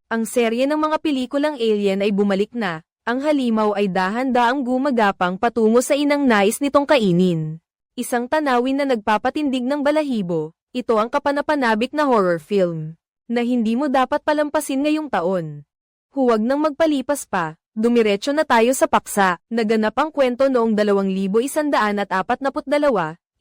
Ang serye ng mga pelikulang alien ay bumalik na, ang halimaw ay dahan-daang gumagapang patungo sa inang nais nitong kainin. Isang tanawin na nagpapatindig ng balahibo, ito ang kapanapanabik na horror film, na hindi mo dapat palampasin ngayong taon. Huwag nang magpalipas pa, dumiretso na tayo sa paksa. Naganap ang kwento noong 2142,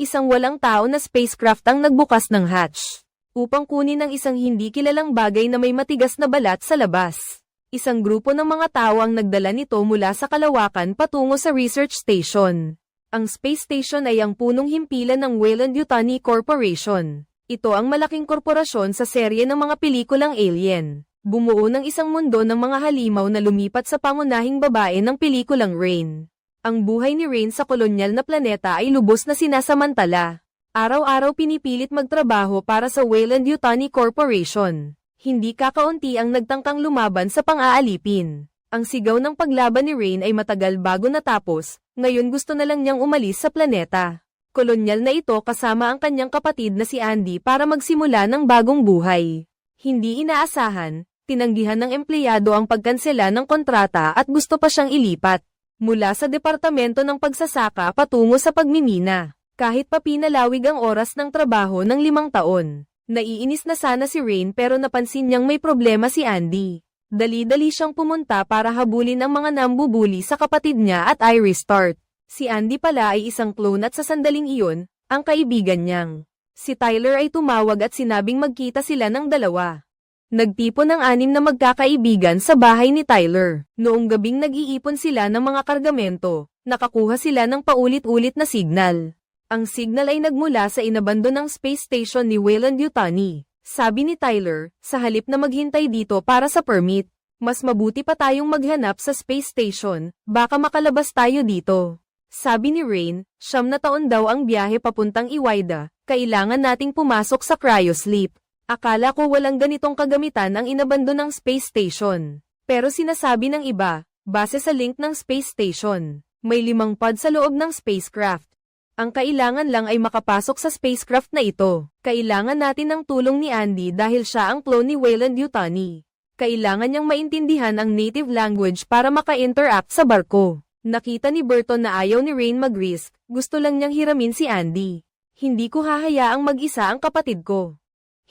isang walang tao na spacecraft ang nagbukas ng hatch upang kunin ang isang hindi kilalang bagay na may matigas na balat sa labas. Isang grupo ng mga tao ang nagdala nito mula sa kalawakan patungo sa research station. Ang space station ay ang punong himpilan ng Weyland-Yutani Corporation. Ito ang malaking korporasyon sa serye ng mga pelikulang alien. Bumuo ng isang mundo ng mga halimaw na lumipat sa pangunahing babae ng pelikulang Rain. Ang buhay ni Rain sa kolonyal na planeta ay lubos na sinasamantala. Araw-araw pinipilit magtrabaho para sa Weyland-Yutani Corporation. Hindi kakaunti ang nagtangkang lumaban sa pang-aalipin. Ang sigaw ng paglaban ni Rain ay matagal bago natapos, ngayon gusto na lang niyang umalis sa planeta. Kolonyal na ito kasama ang kanyang kapatid na si Andy para magsimula ng bagong buhay. Hindi inaasahan, tinanggihan ng empleyado ang pagkansela ng kontrata at gusto pa siyang ilipat mula sa departamento ng pagsasaka patungo sa pagmimina. Kahit pa pinalawig ang oras ng trabaho ng 5 taon. Naiinis na sana si Rain pero napansin niyang may problema si Andy. Dali-dali siyang pumunta para habulin ang mga nambubuli sa kapatid niya at i-restart. Si Andy pala ay isang clone at sa sandaling iyon, ang kaibigan niyang si Tyler ay tumawag at sinabing magkita sila ng dalawa. Nagtipon ng 6 na magkakaibigan sa bahay ni Tyler. Noong gabing nag-iipon sila ng mga kargamento, nakakuha sila ng paulit-ulit na signal. Ang signal ay nagmula sa inabandonang space station ni Weyland-Yutani. Sabi ni Tyler, sa halip na maghintay dito para sa permit, mas mabuti pa tayong maghanap sa space station, baka makalabas tayo dito. Sabi ni Rain, 9 na taon daw ang biyahe papuntang Iwida, kailangan nating pumasok sa cryosleep. Akala ko walang ganitong kagamitan ang inabandonang space station. Pero sinasabi ng iba, base sa link ng space station, may 5 pod sa loob ng spacecraft. Ang kailangan lang ay makapasok sa spacecraft na ito. Kailangan natin ng tulong ni Andy dahil siya ang clone ni Weyland-Yutani. Kailangan niyang maintindihan ang native language para maka-interact sa barko. Nakita ni Burton na ayaw ni Rain mag-risk, gusto lang niyang hiramin si Andy. Hindi ko hahayaang mag-isa ang kapatid ko.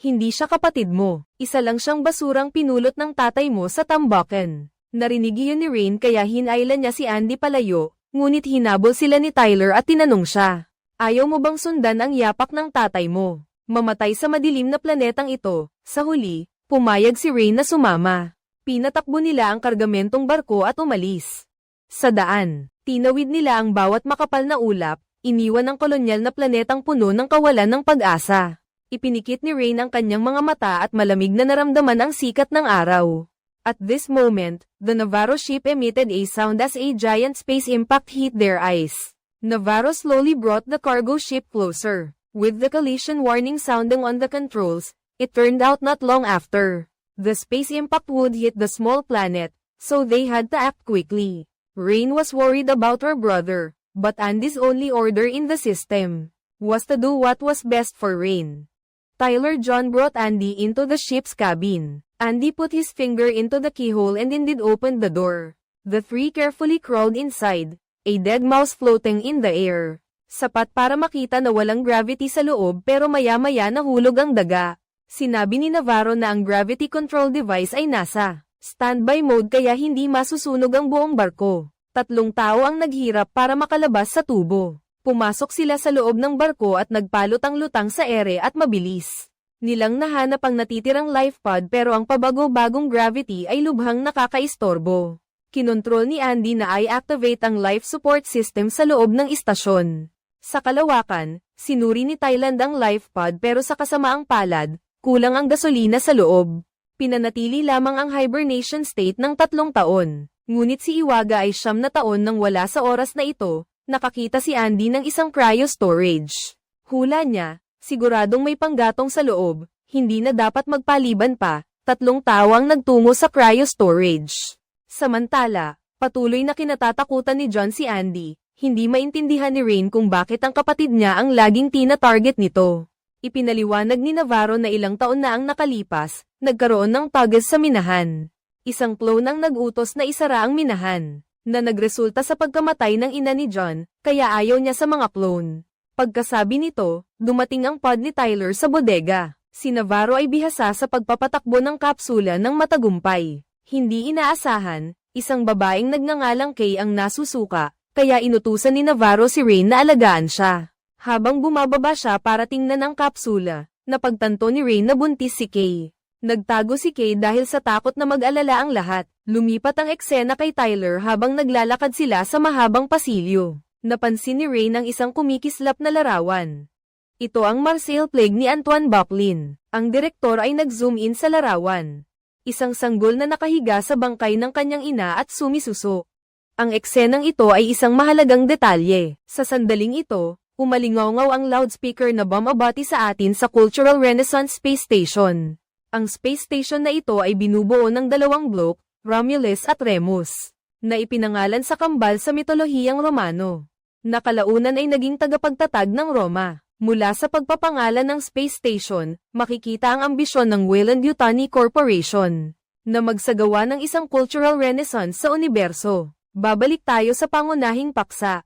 Hindi siya kapatid mo, isa lang siyang basurang pinulot ng tatay mo sa tambakan. Narinig yun ni Rain kaya hinailan niya si Andy palayo. Ngunit hinabol sila ni Tyler at tinanong siya, ayaw mo bang sundan ang yapak ng tatay mo? Mamatay sa madilim na planetang ito. Sa huli, pumayag si Rain na sumama. Pinatakbo nila ang kargamentong barko at umalis. Sa daan, tinawid nila ang bawat makapal na ulap, iniwan ang kolonyal na planetang puno ng kawalan ng pag-asa. Ipinikit ni Rain ang kanyang mga mata at malamig na naramdaman ang sikat ng araw. At this moment, the Navarro ship emitted a sound as a giant space impact hit their eyes. Navarro slowly brought the cargo ship closer. With the collision warning sounding on the controls, it turned out not long after. The space impact would hit the small planet, so they had to act quickly. Rain was worried about her brother, but Andy's only order in the system was to do what was best for Rain. Tyler John brought Andy into the ship's cabin. Andy put his finger into the keyhole and indeed opened the door. The 3 carefully crawled inside, a dead mouse floating in the air. Sapat para makita na walang gravity sa loob pero maya-maya nahulog ang daga. Sinabi ni Navarro na ang gravity control device ay nasa standby mode kaya hindi masusunog ang buong barko. 3 tao ang naghirap para makalabas sa tubo. Pumasok sila sa loob ng barko at nagpalutang-lutang sa ere at mabilis nilang nahanap ang natitirang life pod pero ang pabago-bagong gravity ay lubhang nakakaistorbo. Kinontrol ni Andy na i-activate ang life support system sa loob ng istasyon. Sa kalawakan, sinuri ni Thailand ang life pod pero sa kasamaang palad, kulang ang gasolina sa loob. Pinanatili lamang ang hibernation state ng 3 taon. Ngunit si Iwaga ay 9 na taon nang wala sa oras na ito, nakakita si Andy ng isang cryo storage. Hula niya, siguradong may panggatong sa loob, hindi na dapat magpaliban pa, 3 tao ang nagtungo sa cryo storage. Samantala, patuloy na kinatatakutan ni John si Andy, hindi maintindihan ni Rain kung bakit ang kapatid niya ang laging tina-target nito. Ipinaliwanag ni Navarro na ilang taon na ang nakalipas, nagkaroon ng tugs sa minahan. Isang clone ang nag-utos na isara ang minahan, na nagresulta sa pagkamatay ng ina ni John, kaya ayaw niya sa mga clone. Pagkasabi nito, dumating ang pod ni Tyler sa bodega. Si Navarro ay bihasa sa pagpapatakbo ng kapsula ng matagumpay. Hindi inaasahan, isang babaeng nagngangalang Kay ang nasusuka, kaya inutusan ni Navarro si Rain na alagaan siya. Habang bumababa siya para tingnan ang kapsula, napagtanto ni Rain na buntis si Kay. Nagtago si Kay dahil sa takot na mag-alala ang lahat. Lumipat ang eksena kay Tyler habang naglalakad sila sa mahabang pasilyo. Napansin ni Rain ang isang kumikislap na larawan. Ito ang Marseille Plague ni Antoine Boplin. Ang direktor ay nag-zoom in sa larawan. Isang sanggol na nakahiga sa bangkay ng kanyang ina at sumisuso. Ang eksenang ito ay isang mahalagang detalye. Sa sandaling ito, umalingaw ang loudspeaker na bumabati sa atin sa Cultural Renaissance Space Station. Ang space station na ito ay binubuo ng dalawang blok, Romulus at Remus, na ipinangalan sa kambal sa mitolohiyang Romano. Nakalaunan ay naging tagapagtatag ng Roma. Mula sa pagpapangalan ng space station, makikita ang ambisyon ng Weyland-Yutani Corporation na magsagawa ng isang cultural renaissance sa universo. Babalik tayo sa pangunahing paksa.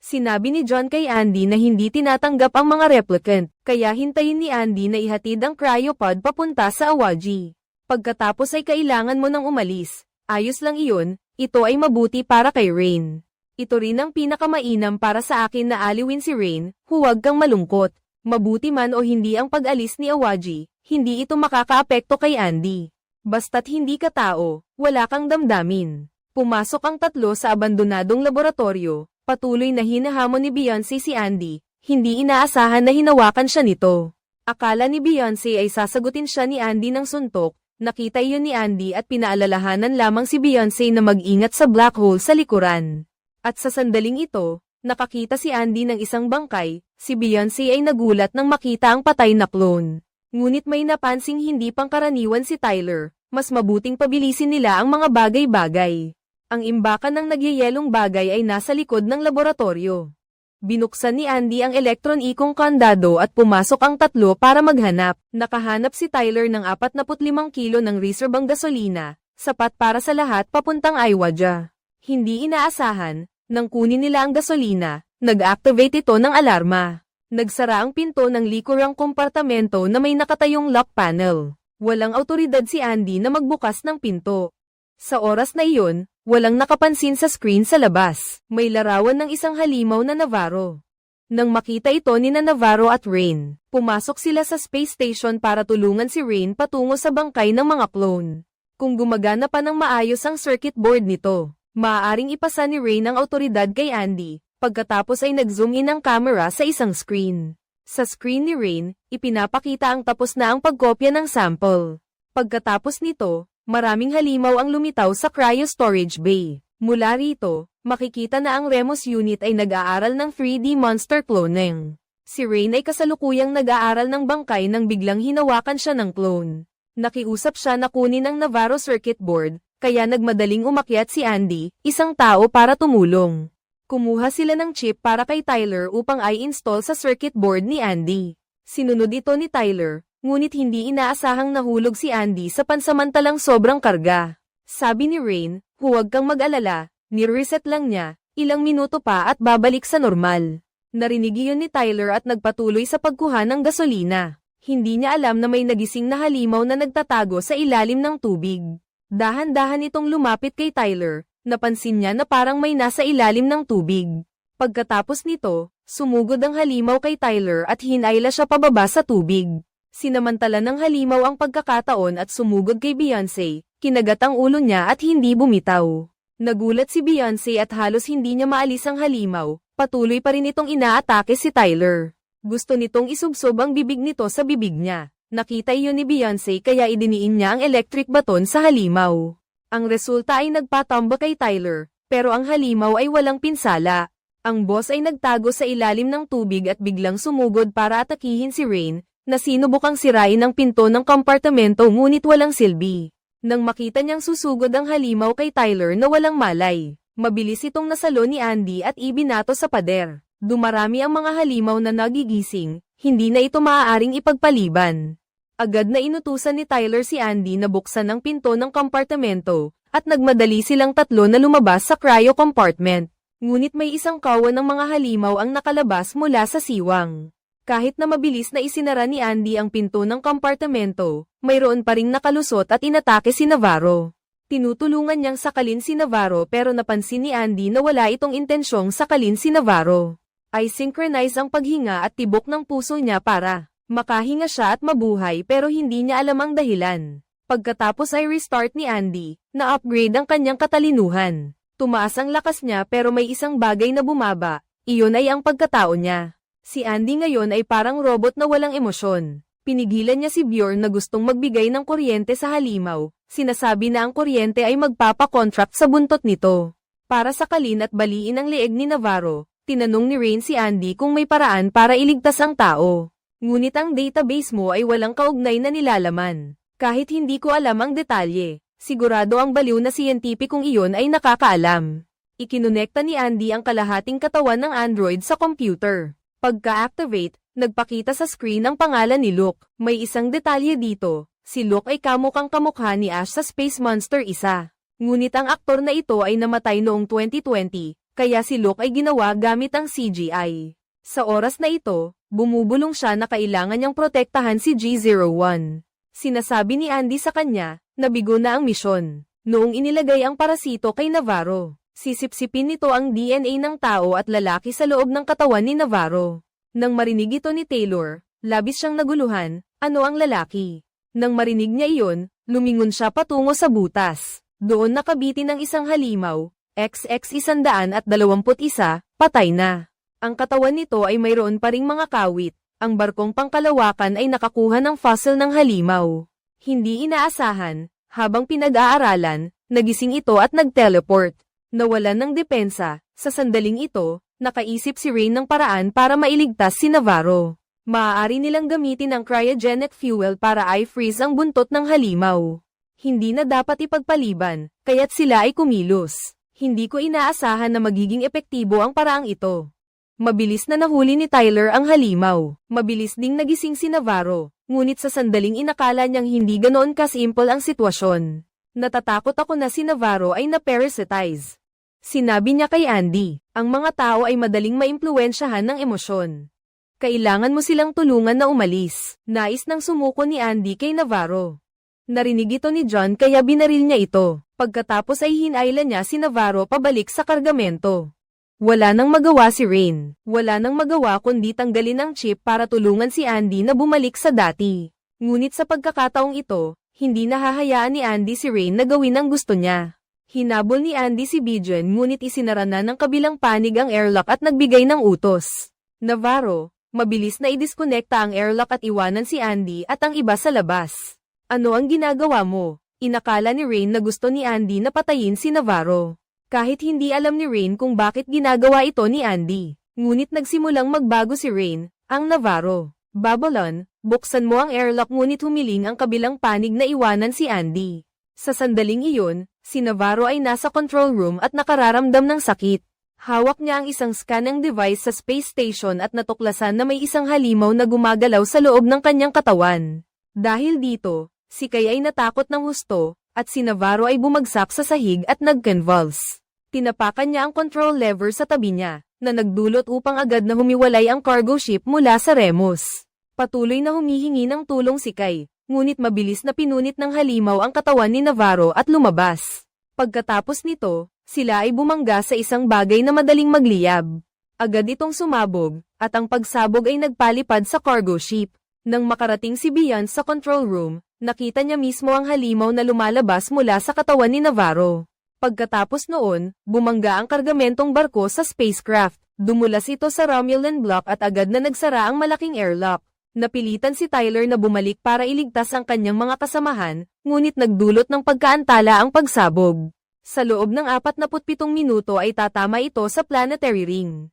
Sinabi ni John kay Andy na hindi tinatanggap ang mga replicant, kaya hintayin ni Andy na ihatid ang cryopod papunta sa Awaji. Pagkatapos ay kailangan mo nang umalis. Ayos lang iyon, ito ay mabuti para kay Rain. Ito rin ang pinakamainam para sa akin na aliwin si Rain, huwag kang malungkot. Mabuti man o hindi ang pag-alis ni Awaji, hindi ito makakaapekto kay Andy. Basta't hindi ka tao, wala kang damdamin. Pumasok ang tatlo sa abandonadong laboratorio. Patuloy na hinahamon ni Beyonce si Andy, hindi inaasahan na hinawakan siya nito. Akala ni Beyonce ay sasagutin siya ni Andy ng suntok, nakita iyon ni Andy at pinaalalahanan lamang si Beyonce na mag-ingat sa black hole sa likuran. At sa sandaling ito, nakakita si Andy ng isang bangkay, si Beyonce ay nagulat nang makita ang patay na clone. Ngunit may napansing hindi pangkaraniwan si Tyler, mas mabuting pabilisin nila ang mga bagay-bagay. Ang imbakan ng nagyayelong bagay ay nasa likod ng laboratorio. Binuksan ni Andy ang elektron-ikong kandado at pumasok ang tatlo para maghanap. Nakahanap si Tyler ng 45 kilo ng reserbang gasolina, sapat para sa lahat papuntang Iwaja. Hindi inaasahan, nang kunin nila ang gasolina, nag-activate ito ng alarma. Nagsara ang pinto ng likurang kompartamento na may nakatayong lock panel. Walang awtoridad si Andy na magbukas ng pinto. Sa oras na iyon, walang nakapansin sa screen sa labas. May larawan ng isang halimaw na Navarro. Nang makita ito ni Navarro at Rain, pumasok sila sa space station para tulungan si Rain patungo sa bangkay ng mga clone. Kung gumagana pa ng maayos ang circuit board nito, maaaring ipasa ni Rain ang awtoridad kay Andy. Pagkatapos ay nag-zoom in ang camera sa isang screen. Sa screen ni Rain, ipinapakita ang tapos na ang pagkopya ng sample. Pagkatapos nito, maraming halimaw ang lumitaw sa cryo storage bay. Mula rito, makikita na ang Remus unit ay nag-aaral ng 3D monster cloning. Si Rain ay kasalukuyang nag-aaral ng bangkay nang biglang hinawakan siya ng clone. Nakiusap siya na kunin ang Navarro circuit board, kaya nagmadaling umakyat si Andy, isang tao para tumulong. Kumuha sila ng chip para kay Tyler upang i-install sa circuit board ni Andy. Sinunod ito ni Tyler, ngunit hindi inaasahang nahulog si Andy sa pansamantalang sobrang karga. Sabi ni Rain, huwag kang mag-alala, ni-reset lang niya, ilang minuto pa at babalik sa normal. Narinig iyon ni Tyler at nagpatuloy sa pagkuha ng gasolina. Hindi niya alam na may nagising na halimaw na nagtatago sa ilalim ng tubig. Dahan-dahan itong lumapit kay Tyler, napansin niya na parang may nasa ilalim ng tubig. Pagkatapos nito, sumugod ang halimaw kay Tyler at hinayla siya pababa sa tubig. Sinamantala ng halimaw ang pagkakataon at sumugod kay Beyonce, kinagat ang ulo niya at hindi bumitaw. Nagulat si Beyonce at halos hindi niya maalis ang halimaw, patuloy pa rin itong inaatake si Tyler. Gusto nitong isubsob ang bibig nito sa bibig niya. Nakita iyon ni Beyonce kaya idiniin niya ang electric baton sa halimaw. Ang resulta ay nagpatumba kay Tyler, pero ang halimaw ay walang pinsala. Ang boss ay nagtago sa ilalim ng tubig at biglang sumugod para atakihin si Rain, na sinubukang sirain ang pinto ng kompartamento ngunit walang silbi. Nang makita niyang susugod ang halimaw kay Tyler na walang malay, mabilis itong nasalo ni Andy at ibinato sa pader. Dumarami ang mga halimaw na nagigising, hindi na ito maaaring ipagpaliban. Agad na inutusan ni Tyler si Andy na buksan ang pinto ng kompartamento, at nagmadali silang tatlo na lumabas sa cryo compartment. Ngunit may isang kawan ng mga halimaw ang nakalabas mula sa siwang. Kahit na mabilis na isinara ni Andy ang pinto ng kompartamento, mayroon pa ring nakalusot at inatake si Navarro. Tinutulungan niyang sakalin si Navarro pero napansin ni Andy na wala itong intensyong sakalin si Navarro. Ay synchronize ang paghinga at tibok ng puso niya para makahinga siya at mabuhay pero hindi niya alam ang dahilan. Pagkatapos ay restart ni Andy, na-upgrade ang kanyang katalinuhan. Tumaas ang lakas niya pero may isang bagay na bumaba, iyon ay ang pagkatao niya. Si Andy ngayon ay parang robot na walang emosyon. Pinigilan niya si Bjorn na gustong magbigay ng kuryente sa halimaw, sinasabi na ang kuryente ay magpapakontract sa buntot nito. Para sakalin at baliin ang leeg ni Navarro, tinanong ni Rain si Andy kung may paraan para iligtas ang tao. Ngunit ang database mo ay walang kaugnay na nilalaman. Kahit hindi ko alam ang detalye, sigurado ang baliw na siyentipikong iyon ay nakakaalam. Ikinonekta ni Andy ang kalahating katawan ng android sa computer. Pagka-activate, nagpakita sa screen ang pangalan ni Luke. May isang detalye dito, si Luke ay kamukhang kamukha ni Ash sa Space Monster 1. Ngunit ang aktor na ito ay namatay noong 2020, kaya si Luke ay ginawa gamit ang CGI. Sa oras na ito, bumubulong siya na kailangan niyang protektahan si G01. Sinasabi ni Andy sa kanya, nabigo na ang misyon. Noong inilagay ang parasito kay Navarro, sisipsipin nito ang DNA ng tao at lalaki sa loob ng katawan ni Navarro. Nang marinig ito ni Taylor, labis siyang naguluhan, ano ang lalaki? Nang marinig niya iyon, lumingon siya patungo sa butas. Doon nakabitin ang isang halimaw, XX121, patay na. Ang katawan nito ay mayroon pa ring mga kawit. Ang barkong pangkalawakan ay nakakuha ng fossil ng halimaw. Hindi inaasahan, habang pinag-aaralan, nagising ito at nag-teleport. Nawalan ng depensa, sa sandaling ito, nakaisip si Rain ng paraan para mailigtas si Navarro. Maaari nilang gamitin ang cryogenic fuel para i-freeze ang buntot ng halimaw. Hindi na dapat ipagpaliban, kaya't sila ay kumilos. Hindi ko inaasahan na magiging epektibo ang paraang ito. Mabilis na nahuli ni Tyler ang halimaw. Mabilis ding nagising si Navarro, ngunit sa sandaling inakala niyang hindi ganoon kasimple ang sitwasyon. Natatakot ako na si Navarro ay na-parasitize. Sinabi niya kay Andy, ang mga tao ay madaling maimpluwensyahan ng emosyon. Kailangan mo silang tulungan na umalis. Nais nang sumuko ni Andy kay Navarro. Narinig ito ni John kaya binaril niya ito. Pagkatapos ay hinailan niya si Navarro pabalik sa kargamento. Wala nang magawa si Rain. Wala nang magawa kundi tanggalin ang chip para tulungan si Andy na bumalik sa dati. Ngunit sa pagkakataong ito, hindi nahahayaan ni Andy si Rain na gawin ang gusto niya. Hinabol ni Andy si Bijan ngunit isinara na ng kabilang panig ang airlock at nagbigay ng utos. Navarro, mabilis na idiskonekta ang airlock at iwanan si Andy at ang iba sa labas. Ano ang ginagawa mo? Inakala ni Rain na gusto ni Andy na patayin si Navarro. Kahit hindi alam ni Rain kung bakit ginagawa ito ni Andy. Ngunit nagsimulang magbago si Rain, ang Navarro. Babylon, buksan mo ang airlock ngunit humiling ang kabilang panig na iwanan si Andy. Sa sandaling iyon, si Navarro ay nasa control room at nakararamdam ng sakit. Hawak niya ang isang scanning device sa space station at natuklasan na may isang halimaw na gumagalaw sa loob ng kanyang katawan. Dahil dito, si Kay ay natakot ng husto, at si Navarro ay bumagsak sa sahig at nag-convulse. Tinapakan niya ang control lever sa tabi niya, na nagdulot upang agad na humiwalay ang cargo ship mula sa Remus. Patuloy na humihingi ng tulong si Kay, ngunit mabilis na pinunit ng halimaw ang katawan ni Navarro at lumabas. Pagkatapos nito, sila ay bumangga sa isang bagay na madaling magliyab. Agad itong sumabog, at ang pagsabog ay nagpalipad sa cargo ship. Nang makarating si Beyond sa control room, nakita niya mismo ang halimaw na lumalabas mula sa katawan ni Navarro. Pagkatapos noon, bumangga ang kargamentong barko sa spacecraft. Dumulas ito sa Romulan block at agad na nagsara ang malaking airlock. Napilitan si Tyler na bumalik para iligtas ang kanyang mga kasamahan, ngunit nagdulot ng pagkaantala ang pagsabog. Sa loob ng 47 minuto ay tatama ito sa planetary ring.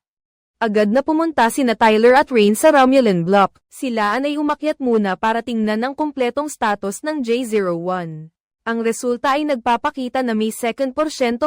Agad na pumunta sina Tyler at Rain sa Romulan block. Sila ay umakyat muna para tingnan ang kumpletong status ng J01. Ang resulta ay nagpapakita na may 2%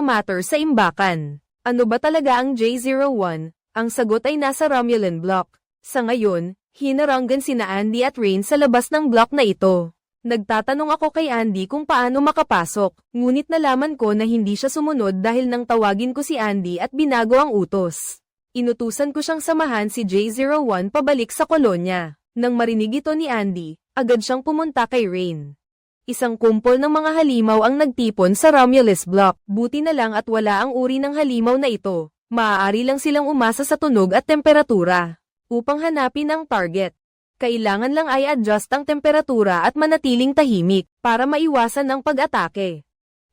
matter sa imbakan. Ano ba talaga ang J01? Ang sagot ay nasa Romulan block. Sa ngayon, Hinaranggan sina Andy at Rain sa labas ng block na ito. Nagtatanong ako kay Andy kung paano makapasok, ngunit nalaman ko na hindi siya sumunod dahil nang tawagin ko si Andy at binago ang utos. Inutusan ko siyang samahan si J01 pabalik sa kolonya. Nang marinig ito ni Andy, agad siyang pumunta kay Rain. Isang kumpol ng mga halimaw ang nagtipon sa Romulus block. Buti na lang at wala ang uri ng halimaw na ito. Maaari lang silang umasa sa tunog at temperatura. Upang hanapin ang target, kailangan lang ay adjust ang temperatura at manatiling tahimik para maiwasan ang pag-atake.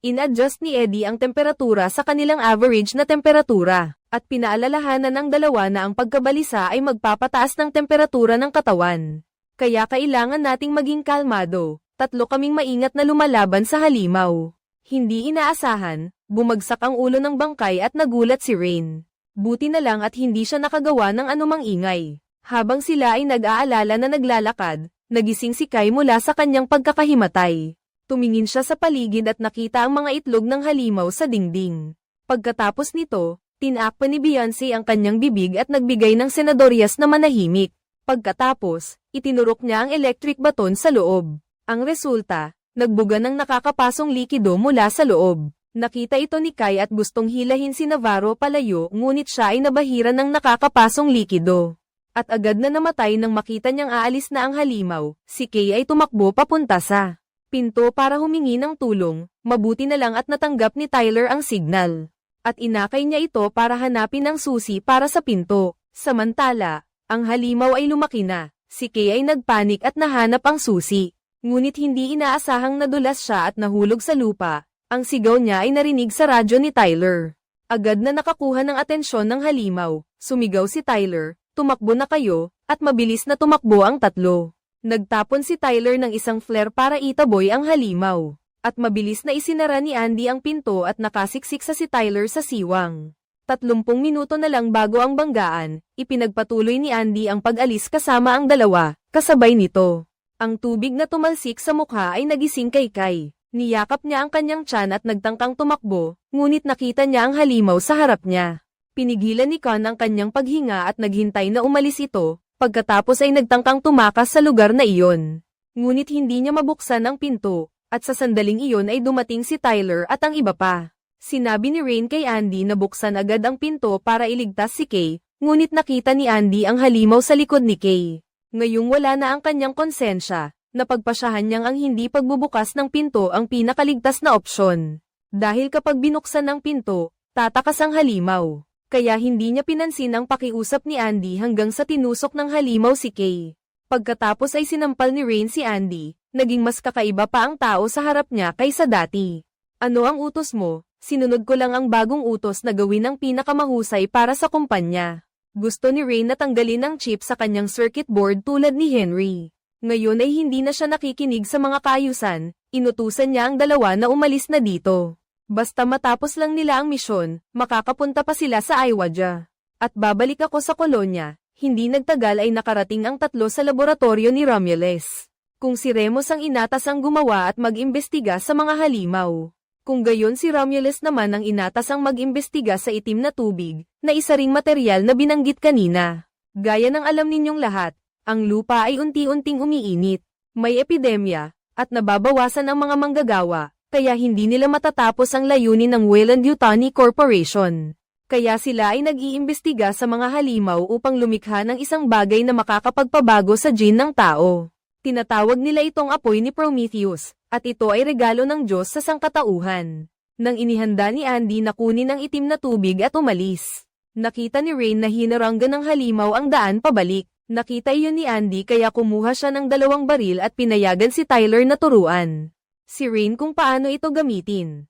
In-adjust ni Eddie ang temperatura sa kanilang average na temperatura, at pinaalalahanan ng dalawa na ang pagkabalisa ay magpapataas ng temperatura ng katawan. Kaya kailangan nating maging kalmado, tatlo kaming maingat na lumalaban sa halimaw. Hindi inaasahan, bumagsak ang ulo ng bangkay at nagulat si Rain. Buti na lang at hindi siya nakagawa ng anumang ingay. Habang sila ay nag-aalala na naglalakad, nagising si Kai mula sa kanyang pagkakahimatay. Tumingin siya sa paligid at nakita ang mga itlog ng halimaw sa dingding. Pagkatapos nito, tinakpan ni Beyonce ang kanyang bibig at nagbigay ng senadoryas na manahimik. Pagkatapos, itinurok niya ang electric baton sa loob. Ang resulta, nagbuga ng nakakapasong likido mula sa loob. Nakita ito ni Kai at gustong hilahin si Navarro palayo ngunit siya ay nabahiran ng nakakapasong likido. At agad na namatay nang makita niyang aalis na ang halimaw, si Kay ay tumakbo papunta sa pinto para humingi ng tulong, mabuti na lang at natanggap ni Tyler ang signal. At inakay niya ito para hanapin ang susi para sa pinto. Samantala, ang halimaw ay lumaki na, si Kay ay nagpanik at nahanap ang susi. Ngunit hindi inaasahang nadulas siya at nahulog sa lupa, ang sigaw niya ay narinig sa radyo ni Tyler. Agad na nakakuha ng atensyon ng halimaw, sumigaw si Tyler. Tumakbo na kayo, at mabilis na tumakbo ang tatlo. Nagtapon si Tyler ng isang flare para itaboy ang halimaw. At mabilis na isinara ni Andy ang pinto at nakasiksik sa si Tyler sa siwang. 30 minuto na lang bago ang banggaan, ipinagpatuloy ni Andy ang pag-alis kasama ang dalawa, kasabay nito. Ang tubig na tumalsik sa mukha ay nagising kay Kai. Niyakap niya ang kanyang tiyan at nagtangkang tumakbo, ngunit nakita niya ang halimaw sa harap niya. Pinigilan ni Con ang kanyang paghinga at naghintay na umalis ito, pagkatapos ay nagtangkang tumakas sa lugar na iyon. Ngunit hindi niya mabuksan ang pinto, at sa sandaling iyon ay dumating si Tyler at ang iba pa. Sinabi ni Rain kay Andy na buksan agad ang pinto para iligtas si Kay, ngunit nakita ni Andy ang halimaw sa likod ni Kay. Ngayong wala na ang kanyang konsensya, napagpasyahan niyang ang hindi pagbubukas ng pinto ang pinakaligtas na opsyon. Dahil kapag binuksan ang pinto, tatakas ang halimaw. Kaya hindi niya pinansin ang pakiusap ni Andy hanggang sa tinusok ng halimaw si Kay. Pagkatapos ay sinampal ni Rain si Andy, naging mas kakaiba pa ang tao sa harap niya kaysa dati. Ano ang utos mo? Sinunod ko lang ang bagong utos na gawin ang pinakamahusay para sa kumpanya. Gusto ni Rain na tanggalin ang chip sa kanyang circuit board tulad ni Henry. Ngayon ay hindi na siya nakikinig sa mga kaayusan, inutusan niya ang dalawa na umalis na dito. Basta matapos lang nila ang misyon, makakapunta pa sila sa Iwaja. At babalik ako sa kolonya, hindi nagtagal ay nakarating ang tatlo sa laboratorio ni Romulus. Kung si Remus ang inatas ang gumawa at mag-imbestiga sa mga halimaw. Kung gayon si Romulus naman ang inatas ang mag-imbestiga sa itim na tubig, na isa ring materyal na binanggit kanina. Gaya ng alam ninyong lahat, ang lupa ay unti-unting umiinit, may epidemya, at nababawasan ang mga manggagawa. Kaya hindi nila matatapos ang layunin ng Weyland-Yutani Corporation. Kaya sila ay nag-iimbestiga sa mga halimaw upang lumikha ng isang bagay na makakapagpabago sa gene ng tao. Tinatawag nila itong apoy ni Prometheus, at ito ay regalo ng Diyos sa sangkatauhan. Nang inihanda ni Andy na kunin ang itim na tubig at umalis. Nakita ni Rain na hinaranggan ng halimaw ang daan pabalik. Nakita iyon ni Andy kaya kumuha siya ng 2 baril at pinayagan si Tyler na turuan si Rain kung paano ito gamitin.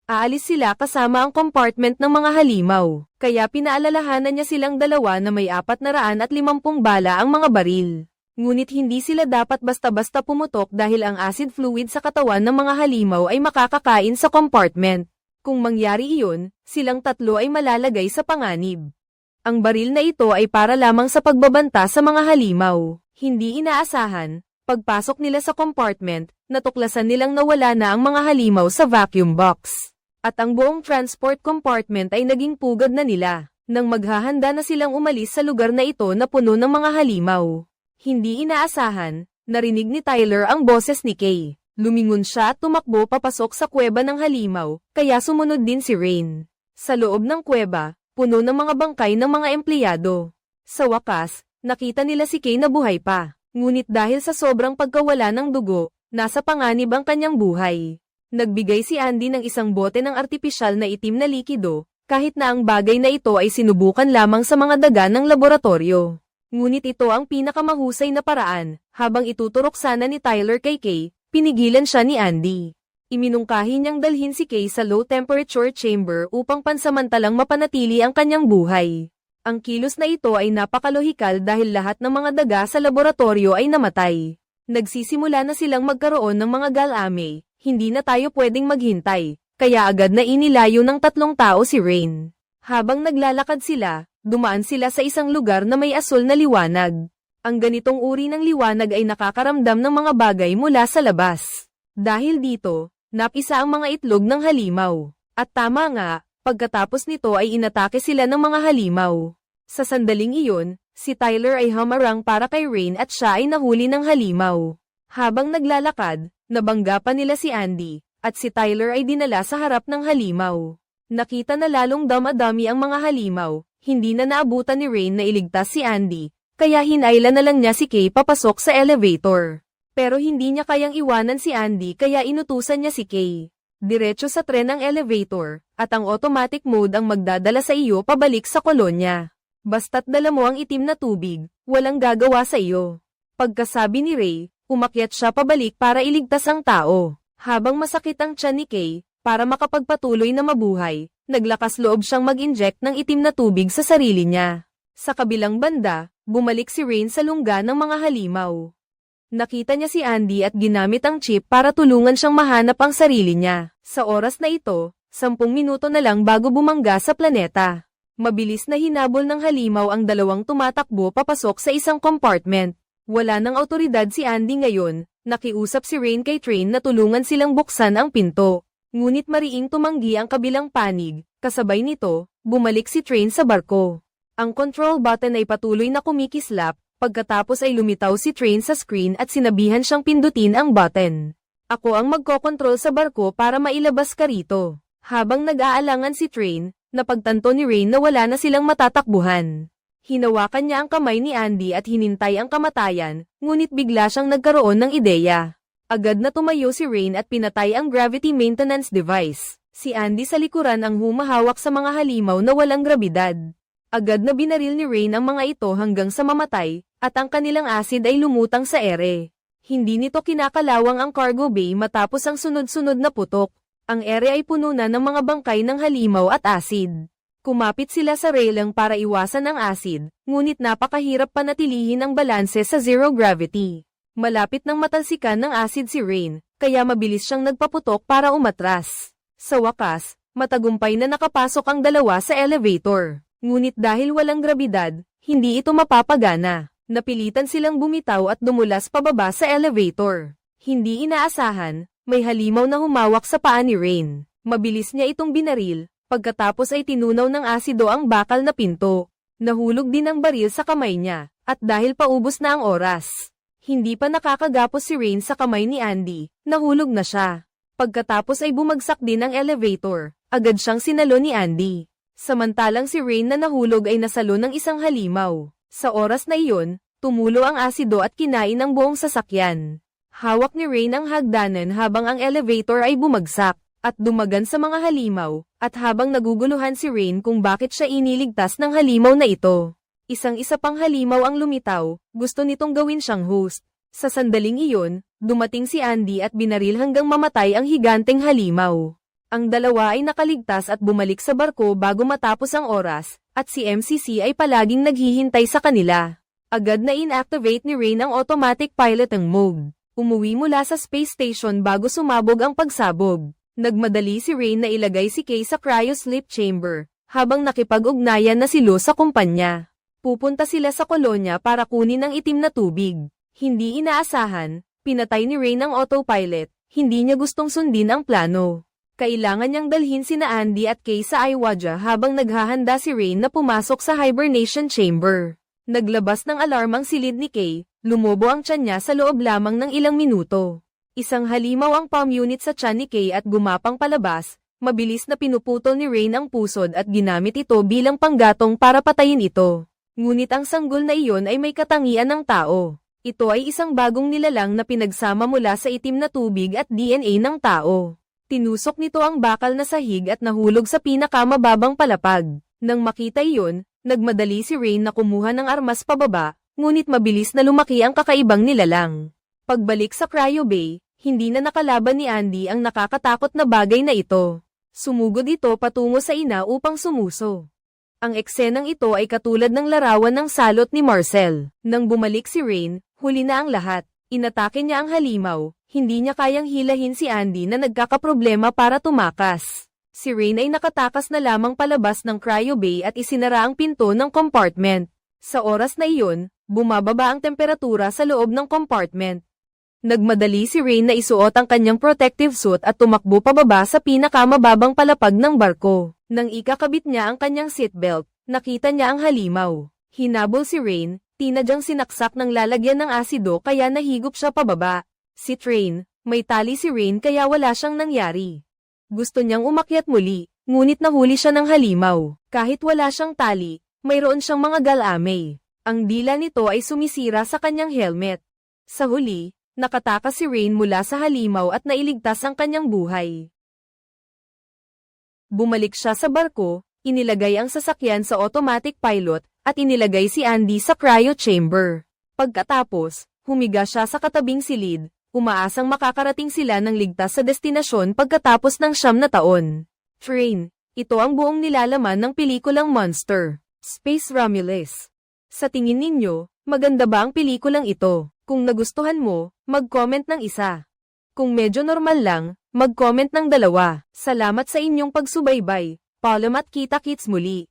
Aalis sila kasama ang compartment ng mga halimaw, kaya pinaalalahanan niya silang dalawa na may 450 bala ang mga baril. Ngunit hindi sila dapat basta-basta pumutok dahil ang acid fluid sa katawan ng mga halimaw ay makakakain sa compartment. Kung mangyari iyon, silang tatlo ay malalagay sa panganib. Ang baril na ito ay para lamang sa pagbabanta sa mga halimaw. Hindi inaasahan, pagpasok nila sa compartment, natuklasan nilang nawala na ang mga halimaw sa vacuum box. At ang buong transport compartment ay naging pugad na nila, nang maghahanda na silang umalis sa lugar na ito na puno ng mga halimaw. Hindi inaasahan, narinig ni Tyler ang boses ni Kay. Lumingon siya at tumakbo papasok sa kuweba ng halimaw, kaya sumunod din si Rain. Sa loob ng kuweba, puno ng mga bangkay ng mga empleyado. Sa wakas, nakita nila si Kay na buhay pa. Ngunit dahil sa sobrang pagkawala ng dugo, nasa panganib ang kanyang buhay. Nagbigay si Andy ng isang bote ng artipisyal na itim na likido, kahit na ang bagay na ito ay sinubukan lamang sa mga daga ng laboratorio. Ngunit ito ang pinakamahusay na paraan, habang ituturok sana ni Tyler kay Kay, pinigilan siya ni Andy. Iminungkahi niyang dalhin si Kay sa low-temperature chamber upang pansamantalang mapanatili ang kanyang buhay. Ang kilos na ito ay napakalohikal dahil lahat ng mga daga sa laboratorio ay namatay. Nagsisimula na silang magkaroon ng mga galame, hindi na tayo pwedeng maghintay, kaya agad na inilayo ng 3 tao si Rain. Habang naglalakad sila, dumaan sila sa isang lugar na may asul na liwanag. Ang ganitong uri ng liwanag ay nakakaramdam ng mga bagay mula sa labas. Dahil dito, napisa ang mga itlog ng halimaw. At tama nga, pagkatapos nito ay inatake sila ng mga halimaw. Sa sandaling iyon, si Tyler ay hamarang para kay Rain at siya ay nahuli ng halimaw. Habang naglalakad, nabangga pa nila si Andy, at si Tyler ay dinala sa harap ng halimaw. Nakita na lalong damadami ang mga halimaw, hindi na naabutan ni Rain na iligtas si Andy. Kaya hinailan na lang niya si Kay papasok sa elevator. Pero hindi niya kayang iwanan si Andy kaya inutusan niya si Kay. Diretso sa tren ang elevator, at ang automatic mode ang magdadala sa iyo pabalik sa kolonya. Basta't dala mo ang itim na tubig, walang gagawa sa iyo. Pagkasabi ni Ray, umakyat siya pabalik para iligtas ang tao. Habang masakit ang tiyan ni Kay, para makapagpatuloy na mabuhay, naglakas loob siyang mag-inject ng itim na tubig sa sarili niya. Sa kabilang banda, bumalik si Rain sa lungga ng mga halimaw. Nakita niya si Andy at ginamit ang chip para tulungan siyang mahanap ang sarili niya. Sa oras na ito, 10 minuto na lang bago bumangga sa planeta. Mabilis na hinabol ng halimaw ang dalawang tumatakbo papasok sa isang compartment. Wala nang autoridad si Andy ngayon, nakiusap si Rain kay Train na tulungan silang buksan ang pinto. Ngunit mariing tumanggi ang kabilang panig, kasabay nito, bumalik si Train sa barko. Ang control button ay patuloy na kumikislap, pagkatapos ay lumitaw si Train sa screen at sinabihan siyang pindutin ang button. Ako ang magkokontrol sa barko para mailabas ka rito. Habang nag-aalangan si Train, napagtanto ni Rain na wala na silang matatakbuhan. Hinawakan niya ang kamay ni Andy at hinintay ang kamatayan, ngunit bigla siyang nagkaroon ng ideya. Agad na tumayo si Rain at pinatay ang gravity maintenance device. Si Andy sa likuran ang humahawak sa mga halimaw na walang grabidad. Agad na binaril ni Rain ang mga ito hanggang sa mamatay, at ang kanilang acid ay lumutang sa ere. Hindi nito kinakalawang ang cargo bay matapos ang sunod-sunod na putok. Ang ere ay puno na ng mga bangkay ng halimaw at acid. Kumapit sila sa railing para iwasan ang acid, ngunit napakahirap panatilihin ang balanse sa zero gravity. Malapit nang matalsikan ng acid si Rain, kaya mabilis siyang nagpaputok para umatras. Sa wakas, matagumpay na nakapasok ang dalawa sa elevator. Ngunit dahil walang grabidad, hindi ito mapapagana. Napilitan silang bumitaw at dumulas pababa sa elevator. Hindi inaasahan, may halimaw na humawak sa paa ni Rain. Mabilis niya itong binaril, pagkatapos ay tinunaw ng asido ang bakal na pinto. Nahulog din ang baril sa kamay niya, at dahil paubos na ang oras. Hindi pa nakakagapos si Rain sa kamay ni Andy, nahulog na siya. Pagkatapos ay bumagsak din ang elevator, agad siyang sinalo ni Andy. Samantalang si Rain na nahulog ay nasalo ng isang halimaw. Sa oras na iyon, tumulo ang asido at kinain ang buong sasakyan. Hawak ni Rain ang hagdanan habang ang elevator ay bumagsak, at dumagan sa mga halimaw, at habang naguguluhan si Rain kung bakit siya iniligtas ng halimaw na ito. Isang-isa pang halimaw ang lumitaw, gusto nitong gawin siyang host. Sa sandaling iyon, dumating si Andy at binaril hanggang mamatay ang higanteng halimaw. Ang dalawa ay nakaligtas at bumalik sa barko bago matapos ang oras, at si MCC ay palaging naghihintay sa kanila. Agad na inactivate ni Rain ang automatic piloting mode. Umuwi mula sa space station bago sumabog ang pagsabog. Nagmadali si Rain na ilagay si Kay sa cryo-sleep chamber, habang nakipag-ugnayan na silo sa kumpanya. Pupunta sila sa kolonya para kunin ang itim na tubig. Hindi inaasahan, pinatay ni Rain ang autopilot, hindi niya gustong sundin ang plano. Kailangan niyang dalhin sina Andy at Kay sa Iwaja habang naghahanda si Rain na pumasok sa hibernation chamber. Naglabas ng alarm ang silid ni Kay, Lumobo ang tiyan niya sa loob lamang ng ilang minuto. Isang halimaw ang palm unit sa tiyan ni Kay at gumapang palabas, mabilis na pinuputol ni Rain ang pusod at ginamit ito bilang panggatong para patayin ito. Ngunit ang sanggol na iyon ay may katangian ng tao. Ito ay isang bagong nilalang na pinagsama mula sa itim na tubig at DNA ng tao. Tinusok nito ang bakal na sahig at nahulog sa pinakamababang palapag. Nang makita iyon, nagmadali si Rain na kumuha ng armas pababa, ngunit mabilis na lumaki ang kakaibang nilalang. Pagbalik sa Cryo Bay, hindi na nakalaban ni Andy ang nakakatakot na bagay na ito. Sumugod ito patungo sa ina upang sumuso. Ang eksenang ito ay katulad ng larawan ng salot ni Marcel. Nang bumalik si Rain, huli na ang lahat. Inatake niya ang halimaw, hindi niya kayang hilahin si Andy na nagkakaproblema para tumakas. Si Rain ay nakatakas na lamang palabas ng Cryo Bay at isinara ang pinto ng compartment. Sa oras na iyon, bumababa ang temperatura sa loob ng compartment. Nagmadali si Rain na isuot ang kanyang protective suit at tumakbo pababa sa pinakamababang palapag ng barko. Nang ikakabit niya ang kanyang seatbelt, nakita niya ang halimaw. Hinabol si Rain, tinadyang sinaksak ng lalagyan ng asido kaya nahigop siya pababa. Si Train, may tali si Rain kaya wala siyang nangyari. Gusto niyang umakyat muli, ngunit nahuli siya ng halimaw. Kahit wala siyang tali, mayroon siyang mga galamay. Ang dila nito ay sumisira sa kanyang helmet. Sa huli, nakatakas si Rain mula sa halimaw at nailigtas ang kanyang buhay. Bumalik siya sa barko, inilagay ang sasakyan sa automatic pilot, at inilagay si Andy sa cryo chamber. Pagkatapos, humiga siya sa katabing silid, umaasang makakarating sila ng ligtas sa destinasyon pagkatapos ng 9 na taon. Train, ito ang buong nilalaman ng pelikulang Monster, Space Romulus. Sa tingin ninyo, maganda ba ang pelikulang ito? Kung nagustuhan mo, mag-comment ng 1. Kung medyo normal lang, mag-comment ng 2. Salamat sa inyong pagsubaybay. Paalam at kita-kits muli.